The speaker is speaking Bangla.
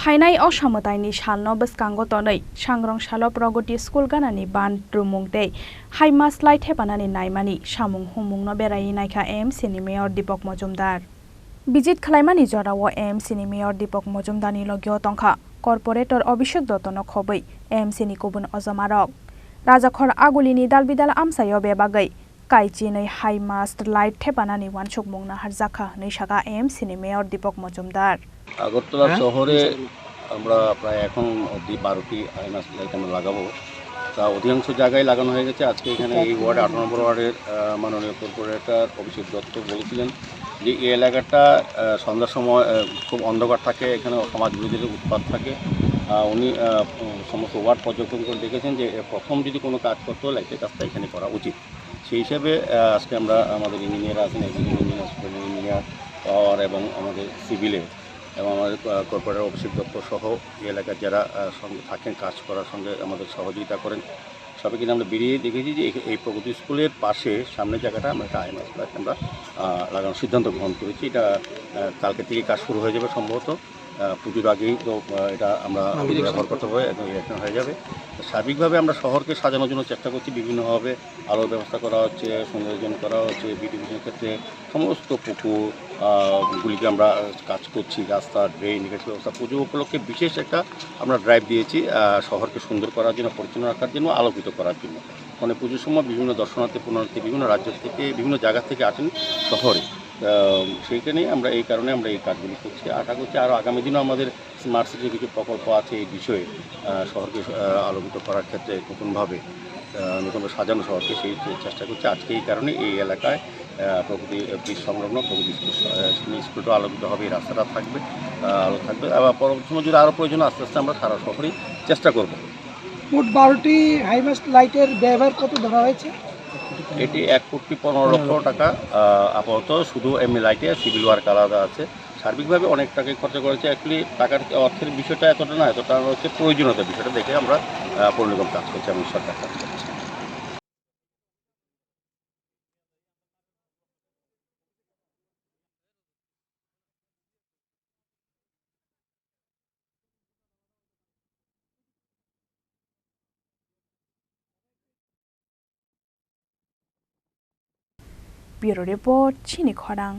Phainai Osamotaini Shalno Beskango Tonei, Sangrongsalo Praghati School Ganani Bandh Rwmani Haimas Light Hepanani Naimani, Samungno Beraiwi Naikha AMC ni Mayor Dipak Majumder. Bijit Khlaimani Jorawo AMC ni Mayor Dipak Majumder ni Logio Tongkha, Corporator Obishek Dotono Khobai, AMC ni Kubun Ozomarok. Raja Khor Agulini Dalbidal Amsayo Bebagai, Chini Haimas Light Hepanani Wanchuk Mungna Harzaka, Nishaka AMC ni Mayor Dipak Majumder. Agartala শহরে আমরা প্রায় এখন অবধি 12টি আইমাস লাইট আমরা লাগাবো। তা অধিকাংশ জায়গায় লাগানো হয়ে গেছে। আজকে এখানে এই ওয়ার্ড 8 নম্বর ওয়ার্ডের মাননীয় কর্পোরেটর অভিষেক দত্ত বলেছিলেন যে এই এলাকাটা সন্ধ্যার সময় খুব অন্ধকার থাকে, এখানে সমাজ বিরোধীদের উৎপাত থাকে। উনি সমস্ত ওয়ার্ড পর্যবেক্ষণ করে দেখেছেন যে প্রথম যদি কোনো কাজ করতে হয় লাইটের কাজটা এখানে করা উচিত। সেই হিসেবে আজকে আমরা আমাদের ইঞ্জিনিয়ার আছেন, ইঞ্জিনিয়ার পাওয়ার এবং আমাদের সিভিলে এবং আমাদের কর্পোরেটর অভিষেক দত্ত সহ এই এলাকার যারা সঙ্গে থাকেন কাজ করার সঙ্গে আমাদের সহযোগিতা করেন সবাইকে আমরা বেরিয়ে দেখেছি যে এই প্রগতি স্কুলের পাশে সামনের জায়গাটা আমরা একটা আইমাস লাইট আমরা লাগানোর সিদ্ধান্ত গ্রহণ করেছি। এটা কালকে থেকে কাজ শুরু হয়ে যাবে সম্ভবত, পুজোর আগেই তো এটা আমরা ব্যবহার করতে হবে, একদম হয়ে যাবে। সার্বিকভাবে আমরা শহরকে সাজানোর জন্য চেষ্টা করছি, বিভিন্নভাবে আলোর ব্যবস্থা করা হচ্ছে, সৌন্দর্যজন করা হচ্ছে, বিউটিফিকেশনের ক্ষেত্রে সমস্ত পুকুরগুলিকে আমরা কাজ করছি, রাস্তা ড্রেন নিকাশি ব্যবস্থা। পুজো উপলক্ষে বিশেষ একটা আমরা ড্রাইভ দিয়েছি শহরকে সুন্দর করার জন্য, পরিচ্ছন্ন রাখার জন্য, আলোকিত করার জন্য। মানে পুজোর সময় বিভিন্ন দর্শনার্থী পুনরার্থী বিভিন্ন রাজ্য থেকে বিভিন্ন জায়গা থেকে আসেন শহরে, সেইখানে আমরা এই কারণে আমরা এই কাজগুলি করছি। আশা করছি আরও আগামী দিনও আমাদের স্মার্ট সিটির কিছু প্রকল্প আছে এই বিষয়ে শহরকে আলোকিত করার ক্ষেত্রে নতুনভাবে সাজানো শহরকে সেই চেষ্টা করছি। আজকে এই কারণে এই এলাকায় প্রকৃতি ব্রিজ সংলগ্ন প্রকৃতি স্কুলটা আলোকিত হবে, এই রাস্তাটা থাকবে, আলো থাকবে। আবার পরবর্তী সময় যদি আরও প্রয়োজন আস্তে আস্তে আমরা সারা শহরেই চেষ্টা করব। মোট 12টি হাইমাস্ট লাইটের ব্যবহার কত ধরা হয়েছে? এটি 1,15,00,000 টাকা আপাতত, শুধু এমনি লাইটে, সিভিল ওয়ার্ক আলাদা আছে। সার্বিকভাবে অনেক টাকাই খরচা করেছে। অ্যাকচুয়ালি টাকার অর্থের বিষয়টা এতটা না, এতটা হচ্ছে প্রয়োজনীয়তার বিষয়টা দেখে আমরা পরিণাম কাজ করছি, আমি সরকার কাজ করছি। Bureau Report, Chini Khorang.